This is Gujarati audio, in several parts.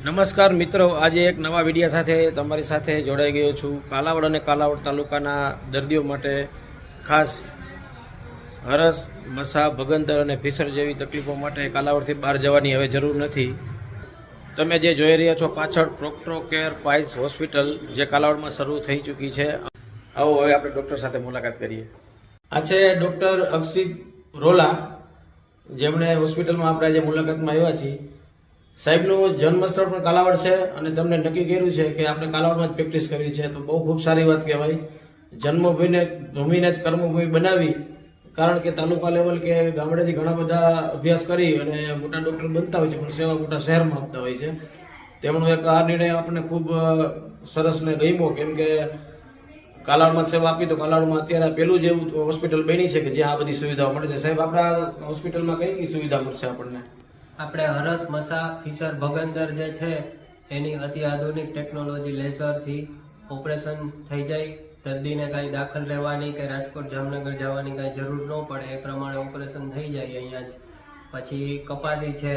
નમસ્કાર મિત્રો, આજે એક નવા વિડીયો સાથે તમારી સાથે જોડાઈ ગયો છું. કાલાવડ અને કાલાવડ તાલુકાના દર્દીઓ માટે ખાસ હરસ, મસા, ભગંદર અને ફિશર જેવી તકલીફો માટે કાલાવડથી બહાર જવાની હવે જરૂર નથી. તમે જે જોઈ રહ્યા છો પાછળ પ્રોક્ટો કેર પાઇસ હોસ્પિટલ જે કાલાવડમાં શરૂ થઈ ચૂકી છે. આવો હવે આપણે ડૉક્ટર સાથે મુલાકાત કરીએ. આ છે ડૉક્ટર અક્ષિત રોલા, જેમણે હોસ્પિટલમાં આપણે આજે મુલાકાતમાં આવ્યા છીએ. સાહેબનું જન્મસ્થળ પણ કાલાવડ છે અને તમને નક્કી કર્યું છે કે આપણે કાલાવડમાં જ પ્રેક્ટિસ કરવી છે, તો બહુ ખૂબ સારી વાત કહેવાય. જન્મભૂમિને જ કર્મભૂમિ બનાવી, કારણ કે તાલુકા લેવલ કે ગામડેથી ઘણા બધા અભ્યાસ કરી અને મોટા ડૉક્ટર બનતા હોય છે, પણ સેવા મોટા શહેરમાં આપતા હોય છે. તેમનો એક આ નિર્ણય આપણને ખૂબ સરસ ને ગમ્યો, કેમ કે કાલાવડમાં સેવા આપી તો કાલાવડમાં અત્યારે પેલું જ એવું હોસ્પિટલ બની છે કે જ્યાં આ બધી સુવિધાઓ મળે છે. સાહેબ, આપણા હોસ્પિટલમાં કઈ કઈ સુવિધા મળશે આપણને? આપણે હરસ, મસા, ફિશર, ભગંદર જે છે એની અતિ આધુનિક ટેકનોલોજી લેઝરથી ઓપરેશન થઈ જાય. દર્દીને કાંઈ દાખલ રહેવાની કે રાજકોટ, જામનગર જવાની કાંઈ જરૂર ન પડે, એ પ્રમાણે ઓપરેશન થઈ જાય અહીંયા જ. પછી કપાસી છે,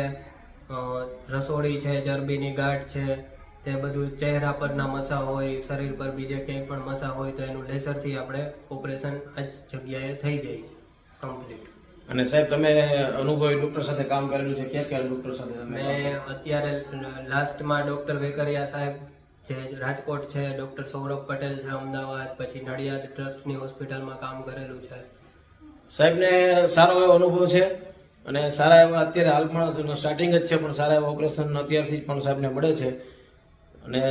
રસોડી છે, ચરબીની ગાંઠ છે, તે બધું ચહેરા પરના મસા હોય, શરીર પર બીજે ક્યાંય પણ મસા હોય તો એનું લેઝરથી આપણે ઓપરેશન આ જ જગ્યાએ થઈ જાય છે કમ્પ્લીટ. અને સાહેબ, તમે અનુભવી ડૉક્ટર સાથે કામ કરેલું છે, ક્યાં ક્યાં ડૉક્ટર સાથે તમે? મેં અત્યારે લાસ્ટમાં ડૉક્ટર વેકરિયા સાહેબ જે રાજકોટ છે, ડૉક્ટર સૌરભ પટેલ છે અમદાવાદ, પછી નડિયાદ ટ્રસ્ટની હોસ્પિટલમાં કામ કરેલું છે. સાહેબને સારો એવો અનુભવ છે અને સારા એવા અત્યારે હાલમાં સ્ટાર્ટિંગ જ છે, પણ સારા એવા ઓપરેશન અત્યારથી જ પણ સાહેબને મળે છે. અને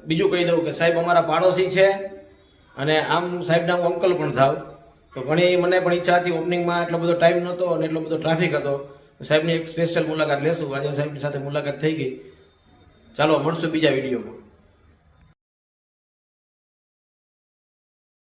બીજું કહી દઉં કે સાહેબ અમારા પાડોશી છે અને આમ સાહેબના હું અંકલ પણ થાવ, તો ઘણી મને પણ ઈચ્છા હતી. ઓપનિંગમાં એટલો બધો ટાઈમ નહોતો અને એટલો બધો ટ્રાફિક હતો. સાહેબની એક સ્પેશિયલ મુલાકાત લેશું. આજે સાહેબની સાથે મુલાકાત થઈ ગઈ. ચાલો મળશું બીજા વિડીયોમાં.